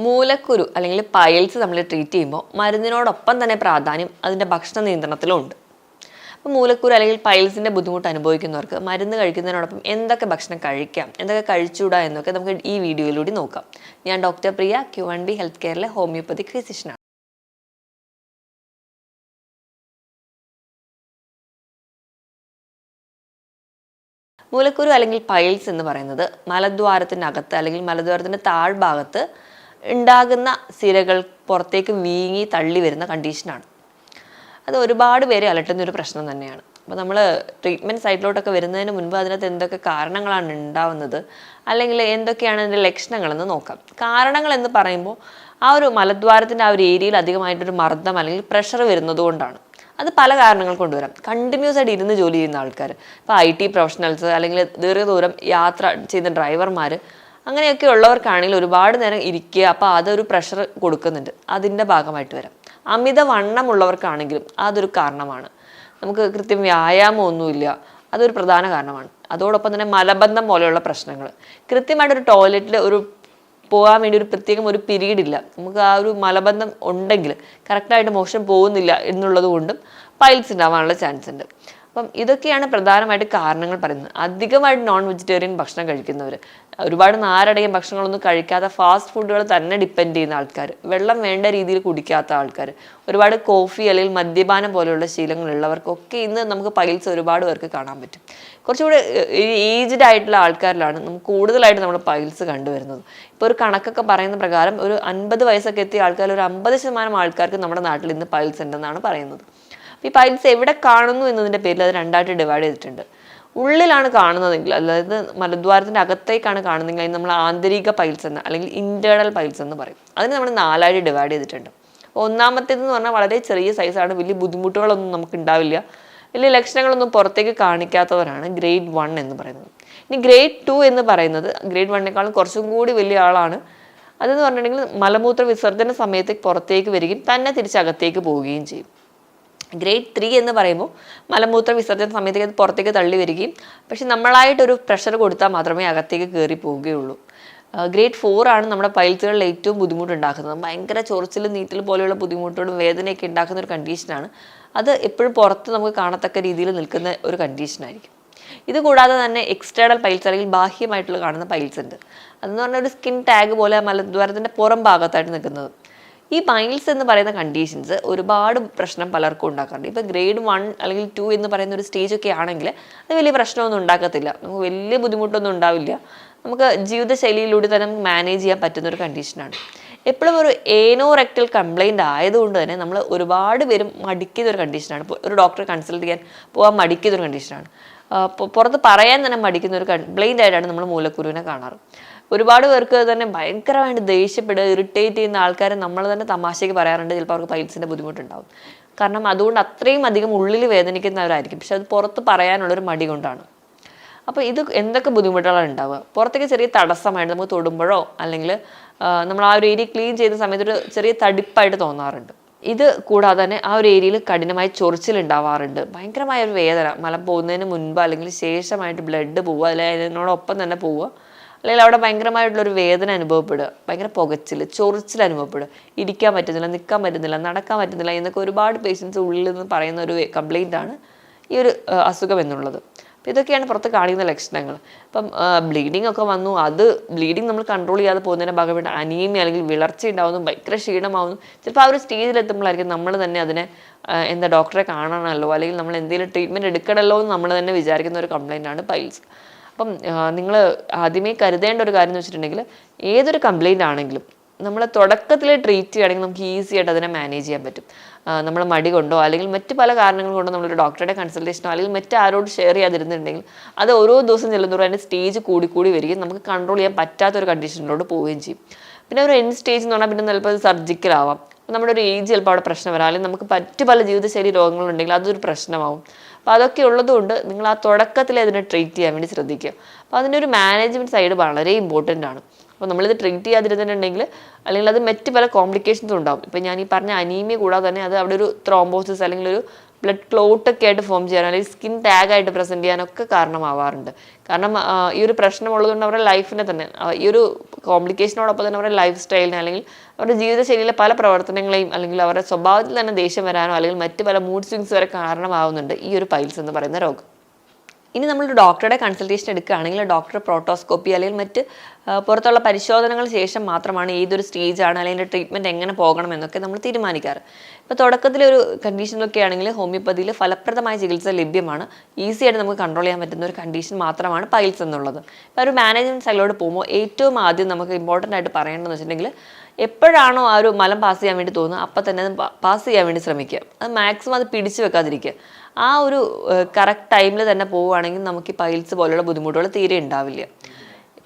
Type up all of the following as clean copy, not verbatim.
മൂലക്കുരു അല്ലെങ്കിൽ പൈൽസ് നമ്മൾ ട്രീറ്റ് ചെയ്യുമ്പോൾ മരുന്നിനോടൊപ്പം തന്നെ പ്രാധാന്യം അതിൻ്റെ ഭക്ഷണ നിയന്ത്രണത്തിലും ഉണ്ട്. അപ്പോൾ മൂലക്കുരു അല്ലെങ്കിൽ പൈൽസിൻ്റെ ബുദ്ധിമുട്ട് അനുഭവിക്കുന്നവർക്ക് മരുന്ന് കഴിക്കുന്നതിനോടൊപ്പം എന്തൊക്കെ ഭക്ഷണം കഴിക്കാം, എന്തൊക്കെ കഴിച്ചുകൂടാ എന്നൊക്കെ നമുക്ക് ഈ വീഡിയോയിലൂടെ നോക്കാം. ഞാൻ ഡോക്ടർ പ്രിയ, Q1B ഹെൽത്ത് കെയറിലെ ഹോമിയോപ്പതിക് ഫിസിഷ്യനാണ്. മൂലക്കുരു അല്ലെങ്കിൽ പൈൽസ് എന്ന് പറയുന്നത് മലദ്വാരത്തിനകത്ത് അല്ലെങ്കിൽ മലദ്വാരത്തിൻ്റെ താഴ്ഭാഗത്ത് ഉണ്ടാകുന്ന സിരകൾ പുറത്തേക്ക് വീങ്ങി തള്ളി വരുന്ന കണ്ടീഷനാണ്. അത് ഒരുപാട് പേരെ അലട്ടുന്ന ഒരു പ്രശ്നം തന്നെയാണ്. അപ്പോൾ നമ്മൾ ട്രീറ്റ്മെൻറ്റ് സൈറ്റിലോട്ടൊക്കെ വരുന്നതിന് മുൻപ് അതിനകത്ത് എന്തൊക്കെ കാരണങ്ങളാണ് ഉണ്ടാവുന്നത്, അല്ലെങ്കിൽ എന്തൊക്കെയാണ് അതിൻ്റെ ലക്ഷണങ്ങളെന്ന് നോക്കാം. കാരണങ്ങൾ എന്ന് പറയുമ്പോൾ ആ ഒരു മലദ്വാരത്തിൻ്റെ ആ ഒരു ഏരിയയിൽ അധികമായിട്ടൊരു മർദ്ദം അല്ലെങ്കിൽ പ്രഷർ വരുന്നത് കൊണ്ടാണ്. അത് പല കാരണങ്ങൾ കൊണ്ടുവരാം. കണ്ടിന്യൂസ് ആയിട്ട് ഇരുന്ന് ജോലി ചെയ്യുന്ന ആൾക്കാർ, ഇപ്പോൾ IT പ്രൊഫഷണൽസ് അല്ലെങ്കിൽ ദീർഘദൂരം യാത്ര ചെയ്യുന്ന ഡ്രൈവർമാർ, അങ്ങനെയൊക്കെ ഉള്ളവർക്കാണെങ്കിൽ ഒരുപാട് നേരം ഇരിക്കുക, അപ്പോൾ അതൊരു പ്രഷർ കൊടുക്കുന്നുണ്ട്, അതിൻ്റെ ഭാഗമായിട്ട് വരാം. അമിതവണ്ണമുള്ളവർക്കാണെങ്കിലും അതൊരു കാരണമാണ്. നമുക്ക് കൃത്യം വ്യായാമമൊന്നുമില്ല, അതൊരു പ്രധാന കാരണമാണ്. അതോടൊപ്പം തന്നെ മലബന്ധം പോലെയുള്ള പ്രശ്നങ്ങൾ, കൃത്യമായിട്ടൊരു ടോയ്ലറ്റിൽ പോകാൻ വേണ്ടി ഒരു പ്രത്യേകം ഒരു പീരീഡ് ഇല്ല, നമുക്ക് ആ ഒരു മലബന്ധം ഉണ്ടെങ്കിൽ കറക്റ്റായിട്ട് മോഷൻ പോകുന്നില്ല എന്നുള്ളത് കൊണ്ടും പൈൽസ് ഉണ്ടാവാനുള്ള ചാൻസ് ഉണ്ട്. അപ്പം ഇതൊക്കെയാണ് പ്രധാനമായിട്ട് കാരണങ്ങൾ പറയുന്നത്. അധികമായിട്ട് നോൺ വെജിറ്റേറിയൻ ഭക്ഷണം കഴിക്കുന്നവർ, ഒരുപാട് നാരടങ്ങിയ ഭക്ഷണങ്ങളൊന്നും കഴിക്കാത്ത ഫാസ്റ്റ് ഫുഡുകൾ തന്നെ ഡിപ്പെൻഡ് ചെയ്യുന്ന ആൾക്കാർ, വെള്ളം വേണ്ട രീതിയിൽ കുടിക്കാത്ത ആൾക്കാർ, ഒരുപാട് കോഫി അല്ലെങ്കിൽ മദ്യപാനം പോലെയുള്ള ശീലങ്ങളുള്ളവർക്കൊക്കെ ഇന്ന് നമുക്ക് പൈൽസ് ഒരുപാട് പേർക്ക് കാണാൻ പറ്റും. കുറച്ചുകൂടി ഏജ്ഡ് ആയിട്ടുള്ള ആൾക്കാരിലാണ് നമുക്ക് കൂടുതലായിട്ട് നമ്മൾ പൈൽസ് കണ്ടുവരുന്നത്. ഇപ്പോൾ ഒരു കണക്കൊക്കെ പറയുന്ന പ്രകാരം ഒരു 50 വയസ്സൊക്കെ എത്തിയ ആൾക്കാർ ഒരു 50% ആൾക്കാർക്ക് നമ്മുടെ നാട്ടിൽ ഇന്ന് പൈൽസ് ഉണ്ടെന്നാണ് പറയുന്നത്. ഈ പൈൽസ് എവിടെ കാണുന്നു എന്നതിൻ്റെ പേരിൽ അത് രണ്ടായിട്ട് ഡിവൈഡ് ചെയ്തിട്ടുണ്ട്. ഉള്ളിലാണ് കാണുന്നതെങ്കിൽ, അതായത് മലദ്വാരത്തിൻ്റെ അകത്തേക്കാണ് കാണുന്നതെങ്കിൽ അതിന് നമ്മൾ ആന്തരിക പൈൽസ് എന്ന് അല്ലെങ്കിൽ ഇന്റേണൽ പൈൽസ് എന്ന് പറയും. അതിന് നമ്മൾ 4ആയിട്ട് ഡിവൈഡ് ചെയ്തിട്ടുണ്ട്. ഒന്നാമത്തേതെന്ന് പറഞ്ഞാൽ വളരെ ചെറിയ സൈസാണ്, വലിയ ബുദ്ധിമുട്ടുകളൊന്നും നമുക്ക് ഉണ്ടാവില്ല, വലിയ ലക്ഷണങ്ങളൊന്നും പുറത്തേക്ക് കാണിക്കാത്തവരാണ് ഗ്രേഡ് 1 എന്ന് പറയുന്നത്. ഇനി ഗ്രേഡ് 2 എന്ന് പറയുന്നത് ഗ്രേഡ് 1-നേക്കാളും കുറച്ചും കൂടി വലിയ ആളാണ്. അതെന്ന് പറഞ്ഞിട്ടുണ്ടെങ്കിൽ മലമൂത്ര വിസർജന സമയത്ത് പുറത്തേക്ക് വരികയും തന്നെ തിരിച്ചകത്തേക്ക് പോവുകയും ചെയ്യും. ഗ്രേഡ് 3 എന്ന് പറയുമ്പോൾ മലമൂത്ര വിസർജന സമയത്തേക്ക് അത് പുറത്തേക്ക് തള്ളി വരികയും പക്ഷെ നമ്മളായിട്ടൊരു പ്രഷർ കൊടുത്താൽ മാത്രമേ അകത്തേക്ക് കയറി പോവുകയുള്ളൂ. ഗ്രേഡ് 4 ആണ് നമ്മുടെ പൈൽസുകളിൽ ഏറ്റവും ബുദ്ധിമുട്ടുണ്ടാക്കുന്നത്. ഭയങ്കര ചൊറിച്ചിൽ, നീറ്റൽ പോലെയുള്ള ബുദ്ധിമുട്ടുകളും വേദനയൊക്കെ ഉണ്ടാക്കുന്ന ഒരു കണ്ടീഷനാണ്. അത് എപ്പോഴും പുറത്ത് നമുക്ക് കാണത്തക്ക രീതിയിൽ നിൽക്കുന്ന ഒരു കണ്ടീഷനായിരിക്കും. ഇത് കൂടാതെ തന്നെ എക്സ്റ്റേണൽ പൈൽസ് അല്ലെങ്കിൽ ബാഹ്യമായിട്ടുള്ള കാണുന്ന പൈൽസ് ഉണ്ട്. അതെന്ന് പറഞ്ഞാൽ ഒരു സ്കിൻ ടാഗ് പോലെ മലദ്വാരത്തിൻ്റെ പുറം ഭാഗത്തായിട്ട് നിൽക്കുന്നത്. ഈ പൈൽസ് എന്ന് പറയുന്ന കണ്ടീഷൻസ് ഒരുപാട് പ്രശ്നം പലർക്കും ഉണ്ടാക്കാറുണ്ട്. ഇപ്പോൾ ഗ്രേഡ് 1 അല്ലെങ്കിൽ 2 എന്ന് പറയുന്ന ഒരു സ്റ്റേജ് ഒക്കെ ആണെങ്കിൽ അത് വലിയ പ്രശ്നമൊന്നും ഉണ്ടാക്കത്തില്ല, നമുക്ക് വലിയ ബുദ്ധിമുട്ടൊന്നും ഉണ്ടാവില്ല, നമുക്ക് ജീവിതശൈലിയിലൂടെ തന്നെ മാനേജ് ചെയ്യാൻ പറ്റുന്ന ഒരു കണ്ടീഷനാണ്. എപ്പോഴും ഒരു ഏനോറെക്ടൽ കംപ്ലൈൻറ്റ് ആയതുകൊണ്ട് തന്നെ നമ്മൾ ഒരുപാട് പേരും മടിക്കുന്ന ഒരു കണ്ടീഷനാണ്. ഒരു ഡോക്ടറെ കൺസൾട്ട് ചെയ്യാൻ പോകാൻ മടിക്കുന്ന ഒരു കണ്ടീഷനാണ്. പുറത്ത് പറയാൻ തന്നെ മടിക്കുന്ന ഒരു കംപ്ലൈൻ്റ് ആയിട്ടാണ് നമ്മൾ മൂലക്കുരുവിനെ കാണാറ്. ഒരുപാട് പേർക്ക് തന്നെ ഭയങ്കരമായിട്ട് ദേഷ്യപ്പെടുക, ഇറിറ്റേറ്റ് ചെയ്യുന്ന ആൾക്കാരെ നമ്മൾ തന്നെ തമാശയ്ക്ക് പറയാറുണ്ട്, ചിലപ്പോൾ അവർക്ക് പൈൽസിൻ്റെ ബുദ്ധിമുട്ടുണ്ടാവും. കാരണം അതുകൊണ്ട് അത്രയും അധികം ഉള്ളിൽ വേദനിക്കുന്നവരായിരിക്കും, പക്ഷെ അത് പുറത്ത് പറയാനുള്ളൊരു മടി കൊണ്ടാണ്. അപ്പോൾ ഇത് എന്തൊക്കെ ബുദ്ധിമുട്ടുകളാണ് ഉണ്ടാവുക? പുറത്തേക്ക് ചെറിയ തടസ്സമായിട്ട് നമുക്ക് തൊടുമ്പോഴോ അല്ലെങ്കിൽ നമ്മൾ ആ ഒരു ഏരിയ ക്ലീൻ ചെയ്യുന്ന സമയത്ത് ഒരു ചെറിയ തടിപ്പായിട്ട് തോന്നാറുണ്ട്. ഇത് കൂടാതെ തന്നെ ആ ഒരു ഏരിയയിൽ കഠിനമായി ചൊറിച്ചിലുണ്ടാവാറുണ്ട്, ഭയങ്കരമായ ഒരു വേദന, മലം പോകുന്നതിന് മുൻപ് അല്ലെങ്കിൽ ശേഷമായിട്ട് ബ്ലഡ് പോവുക, അല്ലെങ്കിൽ അതിനോടൊപ്പം തന്നെ പോവുക, അല്ലെങ്കിൽ അവിടെ ഭയങ്കരമായിട്ടുള്ളൊരു വേദന അനുഭവപ്പെടുക, ഭയങ്കര പുകച്ചിൽ, ചൊറിച്ചിൽ അനുഭവപ്പെടുക, ഇരിക്കാൻ പറ്റുന്നില്ല, നിൽക്കാൻ പറ്റുന്നില്ല, നടക്കാൻ പറ്റുന്നില്ല എന്നൊക്കെ ഒരുപാട് പേഷ്യൻസ് ഉള്ളിൽ നിന്ന് പറയുന്ന ഒരു കംപ്ലൈൻ്റ് ആണ് ഈ ഒരു അസുഖം എന്നുള്ളത്. അപ്പോൾ ഇതൊക്കെയാണ് പുറത്ത് കാണിക്കുന്ന ലക്ഷണങ്ങൾ. ഇപ്പം ബ്ലീഡിങ് ഒക്കെ വന്നു, അത് ബ്ലീഡിങ് നമ്മൾ കൺട്രോൾ ചെയ്യാതെ പോകുന്നതിൻ്റെ ഭാഗമായിട്ട് അനീമിയ അല്ലെങ്കിൽ വിളർച്ച ഉണ്ടാവുന്നു, ഭയങ്കര ക്ഷീണമാവുന്നു. ചിലപ്പോൾ ആ ഒരു സ്റ്റേജിലെത്തുമ്പോഴായിരിക്കും നമ്മൾ തന്നെ അതിനെ ഡോക്ടറെ കാണണമല്ലോ അല്ലെങ്കിൽ നമ്മൾ എന്തെങ്കിലും ട്രീറ്റ്മെൻറ്റ് എടുക്കണമല്ലോ എന്ന് നമ്മൾ തന്നെ വിചാരിക്കുന്ന ഒരു കംപ്ലൈൻ്റ് ആണ് പൈൽസ്. അപ്പം നിങ്ങൾ ആദ്യമേ കരുതേണ്ട ഒരു കാര്യം എന്ന് വെച്ചിട്ടുണ്ടെങ്കിൽ ഏതൊരു കംപ്ലൈൻ്റ് ആണെങ്കിലും നമ്മൾ തുടക്കത്തിൽ ട്രീറ്റ് ചെയ്യുകയാണെങ്കിൽ നമുക്ക് ഈസി ആയിട്ട് അതിനെ മാനേജ് ചെയ്യാൻ പറ്റും. നമ്മൾ മടി കൊണ്ടോ അല്ലെങ്കിൽ മറ്റ് പല കാരണങ്ങൾ കൊണ്ടോ നമ്മളൊരു ഡോക്ടറുടെ കൺസൾട്ടേഷനോ അല്ലെങ്കിൽ മറ്റാരോട് ഷെയർ ചെയ്യാതിരുന്നുണ്ടെങ്കിൽ അത് ഓരോ ദിവസം ചെല്ലുന്നതോറും അതിൻ്റെ സ്റ്റേജ് കൂടി വരികയും നമുക്ക് കൺട്രോൾ ചെയ്യാൻ പറ്റാത്തൊരു കണ്ടീഷനിലോട്ട് പോവുകയും ചെയ്യും. പിന്നെ ഒരു എൻഡ് സ്റ്റേജ് എന്ന് പറഞ്ഞാൽ പിന്നെ ചിലപ്പോൾ അത് സർജിക്കലാവാം. നമ്മുടെ ഒരു ഏജ് ചിലപ്പോൾ അവിടെ പ്രശ്നം വരാം, അല്ലെങ്കിൽ നമുക്ക് മറ്റ് പല ജീവിതശൈലി രോഗങ്ങളുണ്ടെങ്കിൽ അതൊരു പ്രശ്നമാവും. അപ്പോൾ അതൊക്കെ ഉള്ളതുകൊണ്ട് നിങ്ങൾ ആ തുടക്കത്തിൽ അതിനെ ട്രീറ്റ് ചെയ്യാൻ വേണ്ടി ശ്രദ്ധിക്കുക. അപ്പോൾ അതിൻ്റെ ഒരു മാനേജ്മെൻറ്റ് സൈഡ് വളരെ ഇമ്പോർട്ടൻ്റ് ആണ്. അപ്പോൾ നമ്മളിത് ട്രീറ്റ് ചെയ്യാതിരുന്നിട്ടുണ്ടെങ്കിൽ അല്ലെങ്കിൽ അത് മറ്റ് പല കോംപ്ലിക്കേഷൻസും ഉണ്ടാകും. ഇപ്പോൾ ഞാൻ ഈ പറഞ്ഞ അനീമിയ കൂടാതെ തന്നെ അത് അവിടെ ഒരു ത്രോംബോസിസ് അല്ലെങ്കിൽ ഒരു ബ്ലഡ് ക്ലോട്ടൊക്കെ ആയിട്ട് ഫോം ചെയ്യാൻ അല്ലെങ്കിൽ സ്കിൻ ടാഗായിട്ട് പ്രസൻറ്റ് ചെയ്യാനൊക്കെ കാരണമാവാറുണ്ട്. കാരണം ഈ ഒരു പ്രശ്നമുള്ളതുകൊണ്ട് അവരുടെ ലൈഫിനെ തന്നെ ഈ ഒരു കോംപ്ലിക്കേഷനോടൊപ്പം തന്നെ അവരുടെ ലൈഫ് സ്റ്റൈലിനെ അല്ലെങ്കിൽ അവരുടെ ജീവിതശൈലിയിലെ പല പ്രവർത്തനങ്ങളെയും അല്ലെങ്കിൽ അവരുടെ സ്വഭാവത്തിൽ തന്നെ ദേഷ്യം വരാനോ അല്ലെങ്കിൽ മറ്റ് പല മൂഡ് സ്വിങ്സ് വരെ കാരണമാവുന്നുണ്ട് ഈ ഒരു പൈൽസ് എന്ന് പറയുന്ന രോഗം. ഇനി നമ്മളൊരു ഡോക്ടറുടെ കൺസൾട്ടേഷൻ എടുക്കുകയാണെങ്കിൽ ഡോക്ടർ പ്രോട്ടോസ്കോപ്പി അല്ലെങ്കിൽ മറ്റ് പുറത്തുള്ള പരിശോധനകൾ ശേഷം മാത്രമാണ് ഏതൊരു സ്റ്റേജാണ് അല്ലെങ്കിൽ ട്രീറ്റ്മെൻറ്റ് എങ്ങനെ പോകണം എന്നൊക്കെ നമ്മൾ തീരുമാനിക്കാറ്. ഇപ്പോൾ തുടക്കത്തിലൊരു കണ്ടീഷനിലൊക്കെ ആണെങ്കിൽ ഹോമിയോപ്പതിയിൽ ഫലപ്രദമായ ചികിത്സ ലഭ്യമാണ്. ഈസി ആയിട്ട് നമുക്ക് കൺട്രോൾ ചെയ്യാൻ പറ്റുന്ന ഒരു കണ്ടീഷൻ മാത്രമാണ് പൈൽസ് എന്നുള്ളത്. ഇപ്പോൾ ഒരു മാനേജ്മെൻറ്റ് സൈഡിലോട്ട് പോകുമ്പോൾ ഏറ്റവും ആദ്യം നമുക്ക് ഇമ്പോർട്ടൻ്റ് ആയിട്ട് പറയേണ്ടതെന്ന് വെച്ചിട്ടുണ്ടെങ്കിൽ എപ്പോഴാണോ ആ ഒരു മലം പാസ് ചെയ്യാൻ വേണ്ടി തോന്നുന്നത് അപ്പം തന്നെ അത് പാസ് ചെയ്യാൻ വേണ്ടി ശ്രമിക്കുക. അത് മാക്സിമം അത് പിടിച്ചു വെക്കാതിരിക്കുക. ആ ഒരു കറക്റ്റ് ടൈമിൽ തന്നെ പോവുകയാണെങ്കിൽ നമുക്ക് ഈ പൈൽസ് പോലുള്ള ബുദ്ധിമുട്ടുകൾ തീരെ ഉണ്ടാവില്ല.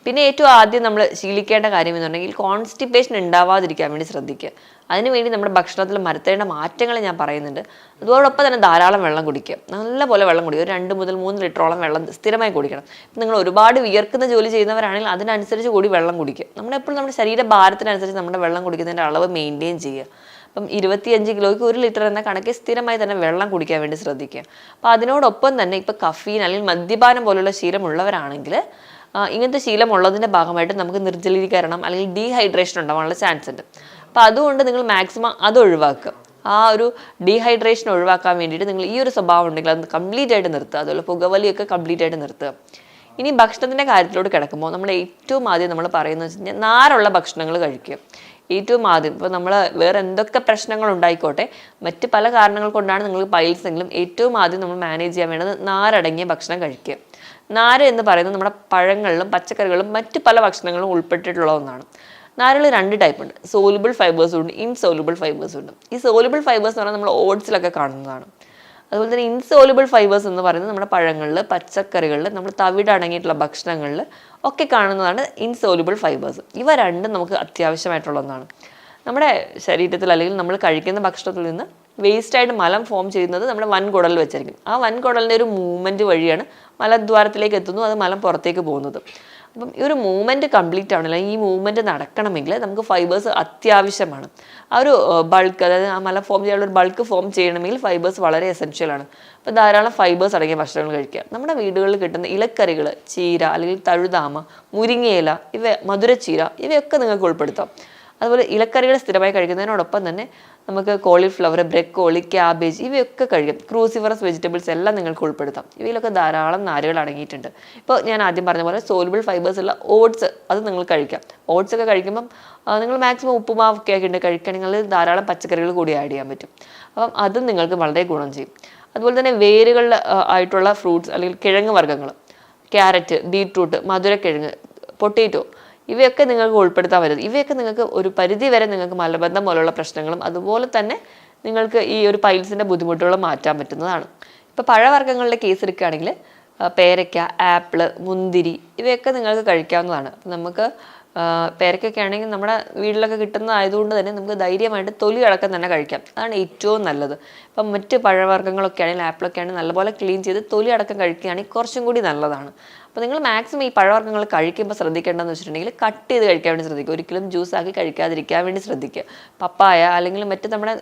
പിന്നെ ഏറ്റവും ആദ്യം നമ്മൾ ശീലിക്കേണ്ട കാര്യം എന്ന് പറഞ്ഞെങ്കിൽ കോൺസ്റ്റിപ്പേഷൻ ഉണ്ടാവാതിരിക്കാൻ വേണ്ടി ശ്രദ്ധിക്കുക. അതിനുവേണ്ടി നമ്മുടെ ഭക്ഷണത്തിൽ വരുത്തേണ്ട മാറ്റങ്ങൾ ഞാൻ പറയുന്നുണ്ട്. അതോടൊപ്പം തന്നെ ധാരാളം വെള്ളം കുടിക്കുക. നല്ലപോലെ വെള്ളം കുടിക്കുക. ഒരു 2 മുതൽ 3 ലിറ്ററോളം വെള്ളം സ്ഥിരമായി കുടിക്കണം. ഇപ്പം നിങ്ങൾ ഒരുപാട് വിയർക്കുന്ന ജോലി ചെയ്യുന്നവരാണെങ്കിൽ അതിനനുസരിച്ച് കൂടി വെള്ളം കുടിക്കുക. നമ്മളെപ്പോഴും നമ്മുടെ ശരീരഭാരത്തിനനുസരിച്ച് നമ്മുടെ വെള്ളം കുടിക്കുന്നതിൻ്റെ അളവ് മെയിൻറ്റെയിൻ ചെയ്യുക. അപ്പം 25 കിലോയ്ക്ക് 1 ലിറ്റർ എന്ന കണക്കിൽ സ്ഥിരമായി തന്നെ വെള്ളം കുടിക്കാൻ വേണ്ടി ശ്രദ്ധിക്കുക. അപ്പോൾ അതിനോടൊപ്പം തന്നെ ഇപ്പോൾ കഫീൻ അല്ലെങ്കിൽ മദ്യപാനം പോലുള്ള ശീലമുള്ളവരാണെങ്കിൽ ഇങ്ങനത്തെ ശീലമുള്ളതിൻ്റെ ഭാഗമായിട്ട് നമുക്ക് നിർജ്ജലീകരണം അല്ലെങ്കിൽ ഡീഹൈഡ്രേഷൻ ഉണ്ടാവാനുള്ള ചാൻസ് ഉണ്ട്. അപ്പോൾ അതുകൊണ്ട് നിങ്ങൾ മാക്സിമം അത് ഒഴിവാക്കുക. ആ ഒരു ഡീഹൈഡ്രേഷൻ ഒഴിവാക്കാൻ വേണ്ടിയിട്ട് നിങ്ങൾ ഈ ഒരു സ്വഭാവം ഉണ്ടെങ്കിൽ അത് കംപ്ലീറ്റ് ആയിട്ട് നിർത്തുക. അതുപോലെ പുകവലിയൊക്കെ കംപ്ലീറ്റ് ആയിട്ട് നിർത്തുക. ഇനി ഭക്ഷണത്തിൻ്റെ കാര്യത്തിലോട്ട് കിടക്കുമ്പോൾ നമ്മൾ ഏറ്റവും ആദ്യം നമ്മൾ പറയുന്നത് വെച്ച് കഴിഞ്ഞാൽ നാരുള്ള ഭക്ഷണങ്ങൾ കഴിക്കുക. ഏറ്റവും ആദ്യം ഇപ്പോൾ നമ്മൾ വേറെ എന്തൊക്കെ പ്രശ്നങ്ങൾ ഉണ്ടായിക്കോട്ടെ, മറ്റ് പല കാരണങ്ങൾ കൊണ്ടാണ് നിങ്ങൾ പൈൽസ് എങ്കിലും ഏറ്റവും ആദ്യം നമ്മൾ മാനേജ് ചെയ്യാൻ വേണ്ടത് നാരടങ്ങിയ ഭക്ഷണം കഴിക്കുക. നാര് എന്ന് പറയുന്നത് നമ്മുടെ പഴങ്ങളിലും പച്ചക്കറികളിലും മറ്റ് പല ഭക്ഷണങ്ങളും ഉൾപ്പെട്ടിട്ടുള്ള ഒന്നാണ്. നാരുകൾ 2 ടൈപ്പ് ഉണ്ട്. സോലുബിൾ ഫൈബേഴ്സും ഉണ്ട്, ഇൻസോലുബിൾ ഫൈബേഴ്സും ഉണ്ട്. ഈ സോലുബിൾ ഫൈബേഴ്സ് എന്ന് പറഞ്ഞാൽ നമ്മൾ ഓട്സിലൊക്കെ കാണുന്നതാണ്. അതുപോലെ തന്നെ ഇൻസോലുബിൾ ഫൈബേഴ്സ് എന്ന് പറയുന്നത് നമ്മുടെ പഴങ്ങളിൽ പച്ചക്കറികളിൽ നമ്മൾ തവിട് അടങ്ങിയിട്ടുള്ള ഭക്ഷണങ്ങളിൽ ഒക്കെ കാണുന്നതാണ് ഇൻസോലുബിൾ ഫൈബേഴ്സ്. ഇവ രണ്ടും നമുക്ക് അത്യാവശ്യമായിട്ടുള്ള ഒന്നാണ്. നമ്മുടെ ശരീരത്തിൽ അല്ലെങ്കിൽ നമ്മൾ കഴിക്കുന്ന ഭക്ഷണത്തിൽ നിന്ന് വേസ്റ്റായിട്ട് മലം ഫോം ചെയ്യുന്നത് നമ്മുടെ വൻകുടലിൽ വെച്ചായിരിക്കും. ആ വൻകുടലിൻ്റെ ഒരു മൂവ്മെൻറ്റ് വഴിയാണ് മലദ്വാരത്തിലേക്ക് എത്തുന്നു, അത് മലം പുറത്തേക്ക് പോകുന്നത്. അപ്പം ഈ ഒരു മൂവ്മെൻറ്റ് കംപ്ലീറ്റ് ആവണം, ഈ മൂവ്മെൻറ്റ് നടക്കണമെങ്കിൽ നമുക്ക് ഫൈബേഴ്സ് അത്യാവശ്യമാണ്. ആ ഒരു ബൾക്ക്, അതായത് ആ മലം ഫോം ചെയ്യാനുള്ള ഒരു ബൾക്ക് ഫോം ചെയ്യണമെങ്കിൽ ഫൈബേഴ്സ് വളരെ എസെൻഷ്യലാണ്. അപ്പോൾ ധാരാളം ഫൈബേഴ്സ് അടങ്ങിയ ഭക്ഷണങ്ങൾ കഴിക്കുക. നമ്മുടെ വീടുകളിൽ കിട്ടുന്ന ഇലക്കറികൾ, ചീര അല്ലെങ്കിൽ തഴുതാമ, മുരിങ്ങയില, മധുരച്ചീര ഇവയൊക്കെ നിങ്ങൾക്ക് ഉൾപ്പെടുത്താം. അതുപോലെ ഇലക്കറികൾ സ്ഥിരമായി കഴിക്കുന്നതിനോടൊപ്പം തന്നെ നമുക്ക് കോളിഫ്ലവർ, ബ്രക്കോളി, ക്യാബേജ് ഇവയൊക്കെ കഴിക്കും. ക്രൂസിഫറസ് വെജിറ്റബിൾസ് എല്ലാം നിങ്ങൾക്ക് ഉൾപ്പെടുത്താം. ഇവയിലൊക്കെ ധാരാളം നാരുകൾ അടങ്ങിയിട്ടുണ്ട്. ഇപ്പോൾ ഞാൻ ആദ്യം പറഞ്ഞ പോലെ സോലുബിൾ ഫൈബേഴ്സ് ഉള്ള ഓട്സ് അത് നിങ്ങൾ കഴിക്കാം. ഓട്സ് ഒക്കെ കഴിക്കുമ്പം നിങ്ങൾ മാക്സിമം ഉപ്പുമാവൊക്കെ ആക്കിയിട്ട് കഴിക്കുകയാണെങ്കിൽ ധാരാളം പച്ചക്കറികൾ കൂടി ആഡ് ചെയ്യാൻ പറ്റും. അപ്പം അതും നിങ്ങൾക്ക് വളരെ ഗുണം ചെയ്യും. അതുപോലെ തന്നെ വേരുകളിൽ ആയിട്ടുള്ള ഫ്രൂട്ട്സ് അല്ലെങ്കിൽ കിഴങ്ങ് വർഗ്ഗങ്ങൾ, ക്യാരറ്റ്, ബീട്രൂട്ട്, മധുരക്കിഴങ്ങ്, പൊട്ടേറ്റോ ഇവയൊക്കെ നിങ്ങൾക്ക് ഉൾപ്പെടുത്താൻ പറ്റും. ഇവയൊക്കെ നിങ്ങൾക്ക് ഒരു പരിധി വരെ നിങ്ങൾക്ക് മലബന്ധം പോലുള്ള പ്രശ്നങ്ങളും അതുപോലെ തന്നെ നിങ്ങൾക്ക് ഈ ഒരു പൈൽസിൻ്റെ ബുദ്ധിമുട്ടുകളും മാറ്റാൻ പറ്റുന്നതാണ്. ഇപ്പോൾ പഴവർഗ്ഗങ്ങളുടെ കേസ് എടുക്കുകയാണെങ്കിൽ പേരയ്ക്ക, ആപ്പിള്, മുന്തിരി ഇവയൊക്കെ നിങ്ങൾക്ക് കഴിക്കാവുന്നതാണ്. അപ്പം നമുക്ക് പേരയ്ക്കൊക്കെ ആണെങ്കിൽ നമ്മുടെ വീട്ടിലൊക്കെ കിട്ടുന്നതായതുകൊണ്ട് തന്നെ നമുക്ക് ധൈര്യമായിട്ട് തൊലി അടക്കം തന്നെ കഴിക്കാം. അതാണ് ഏറ്റവും നല്ലത്. ഇപ്പം മറ്റ് പഴവർഗ്ഗങ്ങളൊക്കെ ആണെങ്കിൽ ആപ്പിളൊക്കെ ആണെങ്കിൽ നല്ലപോലെ ക്ലീൻ ചെയ്ത് തൊലി അടക്കം കഴിക്കുകയാണെങ്കിൽ കുറച്ചും കൂടി നല്ലതാണ്. അപ്പോൾ നിങ്ങൾ മാക്സിമം ഈ പഴവർഗ്ഗങ്ങൾ കഴിക്കുമ്പോൾ ശ്രദ്ധിക്കേണ്ടതെന്ന് വെച്ചിട്ടുണ്ടെങ്കിൽ കട്ട് ചെയ്ത് കഴിക്കാൻ വേണ്ടി ശ്രദ്ധിക്കുക. ഒരിക്കലും ജ്യൂസാക്കി കഴിക്കാതിരിക്കാൻ വേണ്ടി ശ്രദ്ധിക്കുക. പപ്പായ അല്ലെങ്കിൽ മറ്റ് നമ്മുടെ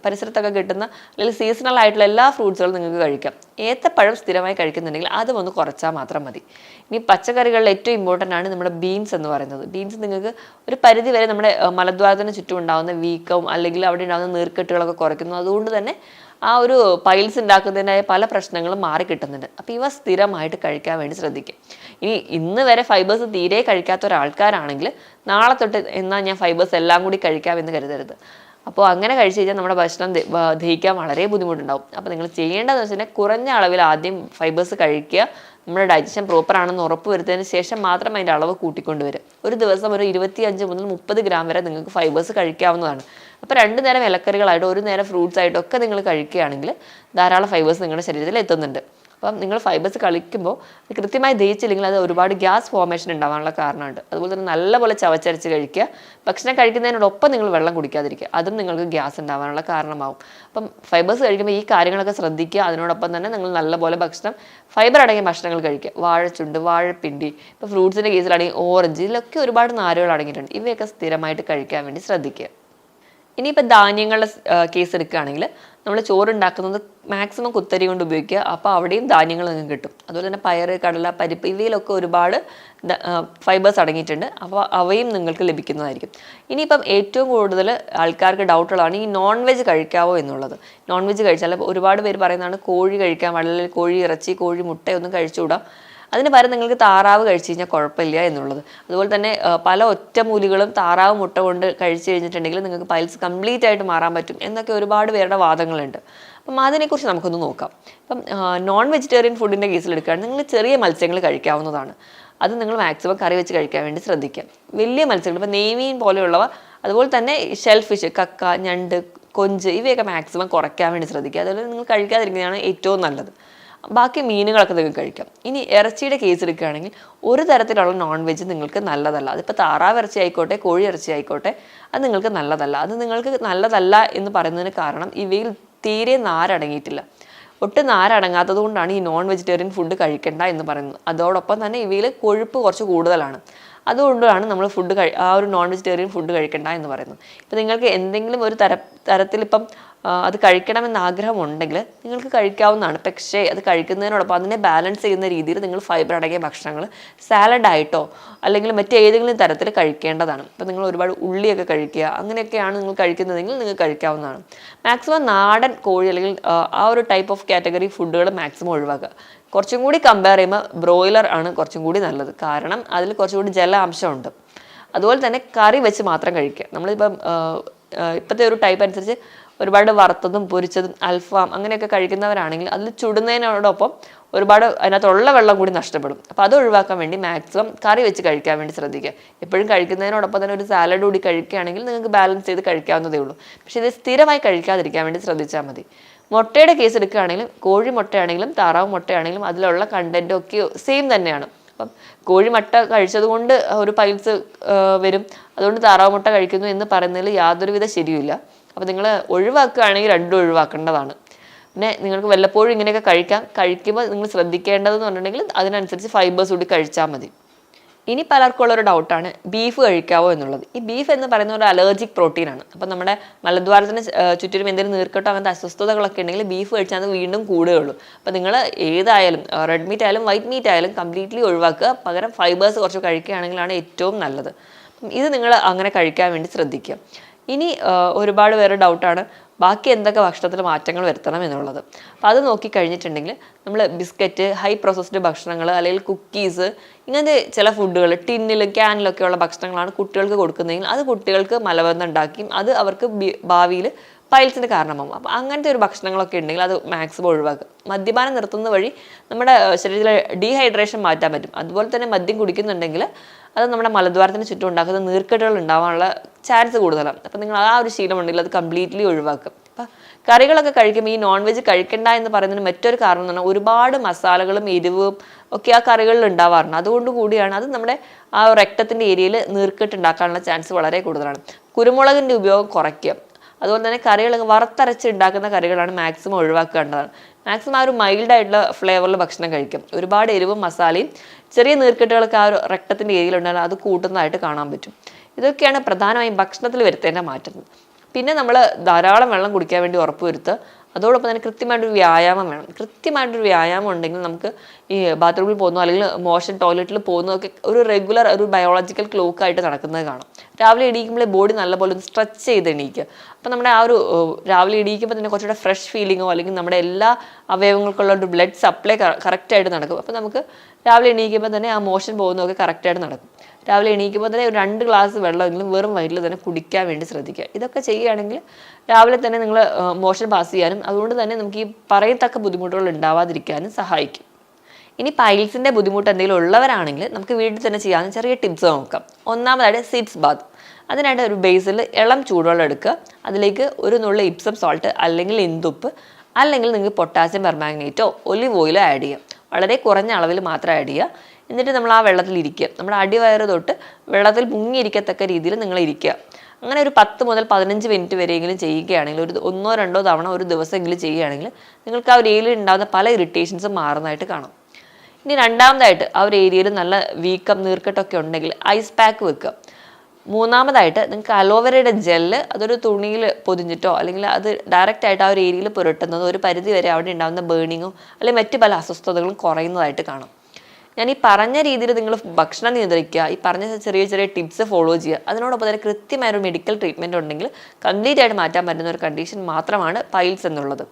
പരിസരത്തൊക്കെ കിട്ടുന്ന അല്ലെങ്കിൽ സീസണൽ ആയിട്ടുള്ള എല്ലാ ഫ്രൂട്ട്സുകളും നിങ്ങൾക്ക് കഴിക്കാം. ഏത്തപ്പഴം സ്ഥിരമായി കഴിക്കുന്നുണ്ടെങ്കിൽ അതും ഒന്ന് കുറച്ചാൽ മാത്രം മതി. ഇനി പച്ചക്കറികളിൽ ഏറ്റവും ഇമ്പോർട്ടൻ്റ് ആണ് നമ്മുടെ ബീൻസ് എന്ന് പറയുന്നത്. ബീൻസ് നിങ്ങൾക്ക് ഒരു പരിധി വരെ നമ്മുടെ മലദ്വാരത്തിന് ചുറ്റും ഉണ്ടാകുന്ന വീക്കവും അല്ലെങ്കിൽ അവിടെ ഉണ്ടാകുന്ന നീർക്കെട്ടുകളൊക്കെ കുറയ്ക്കുന്നു. അതുകൊണ്ട് തന്നെ ആ ഒരു പൈൽസ് ഉണ്ടാക്കുന്നതിനായ പല പ്രശ്നങ്ങളും മാറി കിട്ടുന്നുണ്ട്. അപ്പോൾ ഇവ സ്ഥിരമായിട്ട് കഴിക്കാൻ വേണ്ടി ശ്രദ്ധിക്കുക. ഇനി ഇന്ന് വരെ ഫൈബേഴ്സ് തീരെ കഴിക്കാത്ത ഒരാൾക്കാരാണെങ്കിൽ നാളെ തൊട്ട് എന്നാൽ ഞാൻ ഫൈബേഴ്സ് എല്ലാം കൂടി കഴിക്കാമെന്ന് കരുതരുത്. അപ്പോൾ അങ്ങനെ കഴിച്ചു കഴിഞ്ഞാൽ നമ്മുടെ ഭക്ഷണം ദഹിക്കാൻ വളരെ ബുദ്ധിമുട്ടുണ്ടാവും. അപ്പോൾ നിങ്ങൾ ചെയ്യേണ്ടതെന്ന് വെച്ചാൽ കുറഞ്ഞ അളവിൽ ആദ്യം ഫൈബേഴ്സ് കഴിക്കുക. നമ്മുടെ ഡൈജഷൻ പ്രോപ്പർ ആണെന്ന് ഉറപ്പ് വരുത്തിയതിന് ശേഷം മാത്രം അതിൻ്റെ അളവ് കൂട്ടിക്കൊണ്ടുവരും. ഒരു ദിവസം ഒരു 25 മുതൽ 30 ഗ്രാം വരെ നിങ്ങൾക്ക് ഫൈബേഴ്സ് കഴിക്കാവുന്നതാണ്. അപ്പോൾ 2 നേരം ഇലക്കറികളായിട്ടോ 1 നേരം ഫ്രൂട്ട്സ് ആയിട്ടോ ഒക്കെ നിങ്ങൾ കഴിക്കുകയാണെങ്കിൽ ധാരാളം ഫൈബേഴ്സ് നിങ്ങളുടെ ശരീരത്തിൽ എത്തുന്നുണ്ട്. അപ്പം നിങ്ങൾ ഫൈബേഴ്സ് കഴിക്കുമ്പോൾ കൃത്യമായി ദഹിച്ചില്ലെങ്കിൽ അത് ഒരുപാട് ഗ്യാസ് ഫോർമേഷൻ ഉണ്ടാവാനുള്ള കാരണമുണ്ട്. അതുപോലെ തന്നെ നല്ലപോലെ ചവച്ചരച്ച് കഴിക്കുക. ഭക്ഷണം കഴിക്കുന്നതിനോടൊപ്പം നിങ്ങൾ വെള്ളം കുടിക്കാതിരിക്കുക. അതും നിങ്ങൾക്ക് ഗ്യാസ് ഉണ്ടാവാനുള്ള കാരണമാവും. അപ്പം ഫൈബേഴ്സ് കഴിക്കുമ്പോൾ ഈ കാര്യങ്ങളൊക്കെ ശ്രദ്ധിക്കുക. അതിനോടൊപ്പം തന്നെ നിങ്ങൾ നല്ലപോലെ ഭക്ഷണം ഫൈബർ അടങ്ങിയ ഭക്ഷണങ്ങൾ കഴിക്കുക. വാഴച്ചുണ്ട്, വാഴപ്പിണ്ടി, ഇപ്പോൾ ഫ്രൂട്ട്സിൻ്റെ കേസിലാണെങ്കിൽ ഓറഞ്ച്, ഇതിലൊക്കെ ഒരുപാട് നാരുകൾ അടങ്ങിയിട്ടുണ്ട്. ഇവയൊക്കെ സ്ഥിരമായിട്ട് കഴിക്കാൻ വേണ്ടി ശ്രദ്ധിക്കുക. ഇനിയിപ്പോൾ ധാന്യങ്ങളുടെ കേസ് എടുക്കുകയാണെങ്കിൽ നമ്മൾ ചോറുണ്ടാക്കുന്നത് മാക്സിമം കുത്തരി കൊണ്ട് ഉപയോഗിക്കുക. അപ്പോൾ അവിടെയും ധാന്യങ്ങൾ നിങ്ങൾക്ക് കിട്ടും. അതുപോലെ തന്നെ പയറ്, കടല, പരിപ്പ് ഇവയിലൊക്കെ ഒരുപാട് ഫൈബേഴ്സ് അടങ്ങിയിട്ടുണ്ട്. അപ്പോൾ അവയും നിങ്ങൾക്ക് ലഭിക്കുന്നതായിരിക്കും. ഇനിയിപ്പം ഏറ്റവും കൂടുതൽ ആൾക്കാർക്ക് ഡൗട്ടുള്ളതാണ് ഈ നോൺ വെജ് കഴിക്കാവോ എന്നുള്ളത്. നോൺ വെജ് കഴിച്ചാൽ ഒരുപാട് പേര് പറയുന്നതാണ് കോഴി കഴിക്കാൻ പാടില്ല, കോഴി ഇറച്ചി, കോഴി മുട്ടയൊന്നും കഴിച്ചുകൂടാ, അതിന് പകരം നിങ്ങൾക്ക് താറാവ് കഴിച്ചു കഴിഞ്ഞാൽ കുഴപ്പമില്ല എന്നുള്ളത്. അതുപോലെ തന്നെ പല ഒറ്റമൂലികളും താറാവ് മുട്ട കൊണ്ട് കഴിച്ചു കഴിഞ്ഞിട്ടുണ്ടെങ്കിൽ നിങ്ങൾക്ക് പൈൽസ് കംപ്ലീറ്റ് ആയിട്ട് മാറാൻ പറ്റും എന്നൊക്കെ ഒരുപാട് പേരുടെ വാദങ്ങളുണ്ട്. അപ്പം അതിനെക്കുറിച്ച് നമുക്കൊന്ന് നോക്കാം. ഇപ്പം നോൺ വെജിറ്റേറിയൻ ഫുഡിൻ്റെ കേസിലെടുക്കുകയാണെങ്കിൽ നിങ്ങൾ ചെറിയ മത്സ്യങ്ങൾ കഴിക്കാവുന്നതാണ്. അത് നിങ്ങൾ മാക്സിമം കറി വെച്ച് കഴിക്കാൻ വേണ്ടി ശ്രദ്ധിക്കുക. വലിയ മത്സ്യങ്ങൾ ഇപ്പോൾ നെയ്മീൻ പോലെയുള്ളവ, അതുപോലെ തന്നെ ഷെൽ ഫിഷ്, കക്ക, ഞണ്ട്, കൊഞ്ച് ഇവയൊക്കെ മാക്സിമം കുറയ്ക്കാൻ വേണ്ടി ശ്രദ്ധിക്കുക. അതുപോലെ നിങ്ങൾ കഴിക്കാതിരിക്കുന്നതാണ് ഏറ്റവും നല്ലത്. ബാക്കി മീനുകളൊക്കെ നിങ്ങൾക്ക് കഴിക്കാം. ഇനി ഇറച്ചിയുടെ കേസ് എടുക്കുകയാണെങ്കിൽ ഒരു തരത്തിലുള്ള നോൺ വെജ് നിങ്ങൾക്ക് നല്ലതല്ല. അതിപ്പോൾ താറാവ് ഇറച്ചി ആയിക്കോട്ടെ, കോഴി ഇറച്ചി ആയിക്കോട്ടെ, അത് നിങ്ങൾക്ക് നല്ലതല്ല. അത് നിങ്ങൾക്ക് നല്ലതല്ല എന്ന് പറയുന്നതിന് കാരണം ഇവയിൽ തീരെ നാരടങ്ങിയിട്ടില്ല. ഒട്ടും നാരടങ്ങാത്തത് കൊണ്ടാണ് ഈ നോൺ വെജിറ്റേറിയൻ ഫുഡ് കഴിക്കേണ്ട എന്ന് പറയുന്നത്. അതോടൊപ്പം തന്നെ ഇവയിൽ കൊഴുപ്പ് കുറച്ച് കൂടുതലാണ്. അതുകൊണ്ടാണ് നമ്മൾ ആ ഒരു നോൺ വെജിറ്റേറിയൻ ഫുഡ് കഴിക്കേണ്ട എന്ന് പറയുന്നത്. ഇപ്പം നിങ്ങൾക്ക് എന്തെങ്കിലും ഒരു തരത്തിൽ ഇപ്പം അത് കഴിക്കണമെന്ന് ആഗ്രഹമുണ്ടെങ്കിൽ നിങ്ങൾക്ക് കഴിക്കാവുന്നതാണ്. പക്ഷേ അത് കഴിക്കുന്നതിനോടൊപ്പം അതിനെ ബാലൻസ് ചെയ്യുന്ന രീതിയിൽ നിങ്ങൾ ഫൈബർ അടങ്ങിയ ഭക്ഷണങ്ങൾ സാലഡായിട്ടോ അല്ലെങ്കിൽ മറ്റേതെങ്കിലും തരത്തിൽ കഴിക്കേണ്ടതാണ്. ഇപ്പം നിങ്ങൾ ഒരുപാട് ഉള്ളിയൊക്കെ കഴിക്കുക, അങ്ങനെയൊക്കെയാണ് നിങ്ങൾ കഴിക്കുന്നതെങ്കിൽ നിങ്ങൾക്ക് കഴിക്കാവുന്നതാണ്. മാക്സിമം നാടൻ കോഴി അല്ലെങ്കിൽ ആ ഒരു ടൈപ്പ് ഓഫ് കാറ്റഗറി ഫുഡുകൾ മാക്സിമം ഒഴിവാക്കുക. കുറച്ചും കൂടി കമ്പയർ ചെയ്യുമ്പോൾ ബ്രോയിലർ ആണ് കുറച്ചും കൂടി നല്ലത്. കാരണം അതിൽ കുറച്ചും കൂടി ജലാംശമുണ്ട്. അതുപോലെ തന്നെ കറി വെച്ച് മാത്രം കഴിക്കുക. നമ്മളിപ്പം ഇപ്പോഴത്തെ ഒരു ടൈപ്പ് അനുസരിച്ച് ഒരുപാട് വറുത്തതും പൊരിച്ചതും അൽഫാം അങ്ങനെയൊക്കെ കഴിക്കുന്നവരാണെങ്കിൽ അതിൽ ചുടുന്നതിനോടൊപ്പം ഒരുപാട് അതിനകത്തുള്ള വെള്ളം കൂടി നഷ്ടപ്പെടും. അപ്പോൾ അത് ഒഴിവാക്കാൻ വേണ്ടി മാക്സിമം കറി വെച്ച് കഴിക്കാൻ വേണ്ടി ശ്രദ്ധിക്കുക. എപ്പോഴും കഴിക്കുന്നതിനോടൊപ്പം തന്നെ ഒരു സാലഡ് കൂടി കഴിക്കുകയാണെങ്കിൽ നിങ്ങൾക്ക് ബാലൻസ് ചെയ്ത് കഴിക്കാവുന്നതേ ഉള്ളൂ. പക്ഷേ ഇത് സ്ഥിരമായി കഴിക്കാതിരിക്കാൻ വേണ്ടി ശ്രദ്ധിച്ചാൽ മതി. മുട്ടയുടെ കേസ് എടുക്കുകയാണെങ്കിലും കോഴി മുട്ടയാണെങ്കിലും താറാവ് മുട്ടയാണെങ്കിലും അതിലുള്ള കണ്ടൻറ്റും ഒക്കെ സെയിം തന്നെയാണ്. അപ്പം കോഴി മുട്ട കഴിച്ചത് കൊണ്ട് ഒരു പൈൽസ് വരും, അതുകൊണ്ട് താറാവ് മുട്ട കഴിക്കുന്നു എന്ന് പറയുന്നതിൽ യാതൊരുവിധ ശരിയുമില്ല. അപ്പോൾ നിങ്ങൾ ഒഴിവാക്കുകയാണെങ്കിൽ രണ്ടും ഒഴിവാക്കേണ്ടതാണ്. പിന്നെ നിങ്ങൾക്ക് വല്ലപ്പോഴും ഇങ്ങനെയൊക്കെ കഴിക്കുമ്പോൾ നിങ്ങൾ ശ്രദ്ധിക്കേണ്ടതെന്ന് പറഞ്ഞിട്ടുണ്ടെങ്കിൽ അതിനനുസരിച്ച് ഫൈബേഴ്സ് കൂടി കഴിച്ചാൽ മതി. ഇനി പലർക്കും ഉള്ളൊരു ഡൗട്ടാണ് ബീഫ് കഴിക്കാവോ എന്നുള്ളത്. ഈ ബീഫ് എന്ന് പറയുന്ന ഒരു അലർജിക് പ്രോട്ടീനാണ്. അപ്പം നമ്മുടെ മലദ്വാരത്തിന് ചുറ്റിലും എന്തെങ്കിലും നീർക്കെട്ടോ അങ്ങനത്തെ അസ്വസ്ഥതകളൊക്കെ ഉണ്ടെങ്കിൽ ബീഫ് കഴിച്ചാൽ അത് വീണ്ടും കൂടുകയുള്ളൂ. അപ്പം നിങ്ങൾ ഏതായാലും റെഡ് മീറ്റ് ആയാലും വൈറ്റ് മീറ്റ് ആയാലും കംപ്ലീറ്റ്ലി ഒഴിവാക്കുക. പകരം ഫൈബേഴ്സ് കുറച്ച് കഴിക്കുകയാണെങ്കിലാണ് ഏറ്റവും നല്ലത്. ഇത് നിങ്ങൾ അങ്ങനെ കഴിക്കാൻ വേണ്ടി ശ്രദ്ധിക്കുക. ഇനി ഒരുപാട് പേരുടെ ഡൗട്ടാണ് ബാക്കി എന്തൊക്കെ ഭക്ഷണത്തിൽ മാറ്റങ്ങൾ വരുത്തണം എന്നുള്ളത്. അപ്പോൾ അത് നോക്കിക്കഴിഞ്ഞിട്ടുണ്ടെങ്കിൽ നമ്മൾ ബിസ്ക്കറ്റ്, ഹൈ പ്രോസസ്ഡ് ഭക്ഷണങ്ങൾ അല്ലെങ്കിൽ കുക്കീസ് ഇങ്ങനത്തെ ചില ഫുഡുകൾ ടിന്നിലും ക്യാനിലൊക്കെ ഉള്ള ഭക്ഷണങ്ങളാണ് കുട്ടികൾക്ക് കൊടുക്കുന്നതെങ്കിൽ അത് കുട്ടികൾക്ക് മലബന്ധം ഉണ്ടാക്കിയും അത് അവർക്ക് ഭാവിയിൽ പൈൽസിന് കാരണമാകും. അപ്പോൾ അങ്ങനത്തെ ഒരു ഭക്ഷണങ്ങളൊക്കെ ഉണ്ടെങ്കിൽ അത് മാക്സിമം ഒഴിവാക്കുക. മദ്യപാനം നിർത്തുന്നത് വഴി നമ്മുടെ ശരീരത്തിലെ ഡീഹൈഡ്രേഷൻ മാറ്റാൻ പറ്റും. അതുപോലെ തന്നെ മദ്യം കുടിക്കുന്നുണ്ടെങ്കിൽ അത് നമ്മുടെ മലദ്വാരത്തിന് ചുറ്റും ഉണ്ടാക്കുന്ന നീർക്കെട്ടുകൾ ഉണ്ടാവാനുള്ള ചാൻസ് കൂടുതലാണ്. അപ്പം നിങ്ങൾ ആ ഒരു ശീലം ഉണ്ടെങ്കിൽ അത് കംപ്ലീറ്റ്ലി ഒഴിവാക്കും. അപ്പം കറികളൊക്കെ കഴിക്കുമ്പോൾ ഈ നോൺ വെജ് കഴിക്കണ്ട എന്ന് പറയുന്നതിന് മറ്റൊരു കാരണം എന്ന് പറഞ്ഞാൽ ഒരുപാട് മസാലകളും എരിവും ഒക്കെ ആ കറികളിൽ ഉണ്ടാവാറുണ്ട്. അതുകൊണ്ട് കൂടിയാണ് അത് നമ്മുടെ ആ രക്തത്തിൻ്റെ ഏരിയയിൽ നീർക്കെട്ട് ഉണ്ടാക്കാനുള്ള ചാൻസ് വളരെ കൂടുതലാണ്. കുരുമുളകിൻ്റെ ഉപയോഗം കുറയ്ക്കുക. അതുപോലെ തന്നെ കറികളൊക്കെ വറുത്തരച്ച് ഉണ്ടാക്കുന്ന കറികളാണ് മാക്സിമം ഒഴിവാക്കേണ്ടതാണ്. മാക്സിമം ആ ഒരു മൈൽഡായിട്ടുള്ള ഫ്ലേവറിൽ ഭക്ഷണം കഴിക്കും. ഒരുപാട് എരിവും മസാലയും ചെറിയ നീർക്കെട്ടുകളൊക്കെ ആ ഒരു രക്തത്തിൻ്റെ ഏരിയയിലുണ്ടായാൽ അത് കൂട്ടുന്നതായിട്ട് കാണാൻ പറ്റും. ഇതൊക്കെയാണ് പ്രധാനമായും ഭക്ഷണത്തിൽ വരുത്തേണ്ട മാറ്റങ്ങൾ. പിന്നെ നമ്മൾ ധാരാളം വെള്ളം കുടിക്കാൻ വേണ്ടി ഉറപ്പുവരുത്തുക. അതോടൊപ്പം തന്നെ കൃത്യമായിട്ടൊരു വ്യായാമം വേണം. കൃത്യമായിട്ടൊരു വ്യായാമം ഉണ്ടെങ്കിൽ നമുക്ക് ഈ ബാത്റൂമിൽ പോകുന്നു അല്ലെങ്കിൽ മോഷൻ ടോയ്ലറ്റിൽ പോകുന്നതൊക്കെ ഒരു റെഗുലർ ഒരു ബയോളജിക്കൽ ക്ലോക്കായിട്ട് നടക്കുന്നത് കാണാം. രാവിലെ എണീക്കുമ്പോൾ ബോഡി നല്ലപോലെ ഒന്ന് സ്ട്രെച്ച് ചെയ്ത് എണീക്കുക. അപ്പോൾ നമ്മുടെ ആ ഒരു രാവിലെ എണീക്കുമ്പോൾ തന്നെ കുറച്ചുകൂടെ ഫ്രഷ് ഫീലിങ്ങോ അല്ലെങ്കിൽ നമ്മുടെ എല്ലാ അവയവങ്ങൾക്കുള്ള ഒരു ബ്ലഡ് സപ്ലൈ കറക്റ്റായിട്ട് നടക്കും. അപ്പോൾ നമുക്ക് രാവിലെ എണീക്കുമ്പോൾ തന്നെ ആ മോഷൻ പോകുന്നതൊക്കെ കറക്റ്റായിട്ട് നടക്കും. രാവിലെ എണീക്കുമ്പോൾ തന്നെ ഒരു 2 ഗ്ലാസ് വെള്ളമെങ്കിലും വെറും വയറ്റിൽ തന്നെ കുടിക്കാൻ വേണ്ടി ശ്രദ്ധിക്കുക. ഇതൊക്കെ ചെയ്യുകയാണെങ്കിൽ രാവിലെ തന്നെ നിങ്ങൾ മോഷൻ പാസ് ചെയ്യാനും അതുകൊണ്ട് തന്നെ നമുക്ക് ഈ പറയത്തക്ക ബുദ്ധിമുട്ടുകൾ ഉണ്ടാവാതിരിക്കാനും സഹായിക്കും. ഇനി പൈൽസിൻ്റെ ബുദ്ധിമുട്ട് എന്തെങ്കിലും ഉള്ളവരാണെങ്കിൽ നമുക്ക് വീട്ടിൽ തന്നെ ചെയ്യാവുന്ന ചെറിയ ടിപ്സ് നോക്കാം. ഒന്നാമതായിട്ട് സീഡ്സ് ബാത്ത്. അതിനായിട്ട് ഒരു ബേസിൽ ഇളം ചൂടുവെള്ളം എടുക്കുക. അതിലേക്ക് ഒരു നുള്ളി ഇപ്സം സോൾട്ട് അല്ലെങ്കിൽ ഇന്ദുപ്പ് അല്ലെങ്കിൽ നിങ്ങൾക്ക് പൊട്ടാസ്യം പെർമാംഗനേറ്റോ ഒലിവ് ഓയിലോ ആഡ് ചെയ്യാം. വളരെ കുറഞ്ഞ അളവിൽ മാത്രം ആഡ് ചെയ്യുക. എന്നിട്ട് നമ്മൾ ആ വെള്ളത്തിൽ ഇരിക്കുക. നമ്മുടെ അടിവയറ് തൊട്ട് വെള്ളത്തിൽ മുങ്ങിയിരിക്കത്തക്ക രീതിയിൽ നിങ്ങൾ ഇരിക്കുക. അങ്ങനെ ഒരു 10 മുതൽ 15 മിനിറ്റ് വരെയെങ്കിലും ചെയ്യുകയാണെങ്കിൽ ഒരു 1-2 തവണ ഒരു ദിവസമെങ്കിലും ചെയ്യുകയാണെങ്കിൽ നിങ്ങൾക്ക് ആ ഒരു ഏരിയയിൽ ഉണ്ടാകുന്ന പല ഇറിറ്റേഷൻസും മാറുന്നതായിട്ട് കാണാം. ഇനി രണ്ടാമതായിട്ട് ആ ഒരു ഏരിയയിൽ നല്ല വീക്കം നീർക്കെട്ടൊക്കെ ഉണ്ടെങ്കിൽ ഐസ് പാക്ക് വെക്കുക. മൂന്നാമതായിട്ട് നിങ്ങൾക്ക് അലോവേരയുടെ ജെല്ല് അതൊരു തുണിയിൽ പൊതിഞ്ഞിട്ടോ അല്ലെങ്കിൽ അത് ഡയറക്റ്റ് ആയിട്ട് ആ ഒരു ഏരിയയിൽ പുരട്ടുന്നത് ഒരു പരിധി വരെ അവിടെ ഉണ്ടാകുന്ന ബേണിങ്ങും അല്ലെങ്കിൽ മറ്റ് പല അസ്വസ്ഥതകളും കുറയുന്നതായിട്ട് കാണാം. ഞാൻ ഈ പറഞ്ഞ രീതിയിൽ നിങ്ങൾ ഭക്ഷണം നിയന്ത്രിക്കുക, ഈ പറഞ്ഞ ചെറിയ ചെറിയ ടിപ്സ് ഫോളോ ചെയ്യുക, അതിനോടൊപ്പം തന്നെ കൃത്യമായൊരു മെഡിക്കൽ ട്രീറ്റ്മെൻറ്റ് ഉണ്ടെങ്കിൽ കംപ്ലീറ്റ് ആയിട്ട് മാറ്റാൻ പറ്റുന്ന ഒരു കണ്ടീഷൻ മാത്രമാണ് പൈൽസ് എന്നുള്ളത്.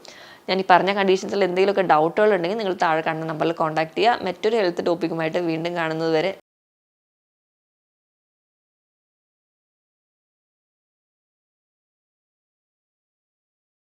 ഞാൻ ഈ പറഞ്ഞ കണ്ടീഷൻസിൽ എന്തെങ്കിലുമൊക്കെ ഡൗട്ടുകൾ ഉണ്ടെങ്കിൽ നിങ്ങൾ താഴെ കാണുന്ന നമ്പറിൽ കോൺടാക്ട് ചെയ്യുക. മറ്റൊരു ഹെൽത്ത് ടോപ്പിക്കുമായിട്ട് വീണ്ടും കാണുന്നത് വരെ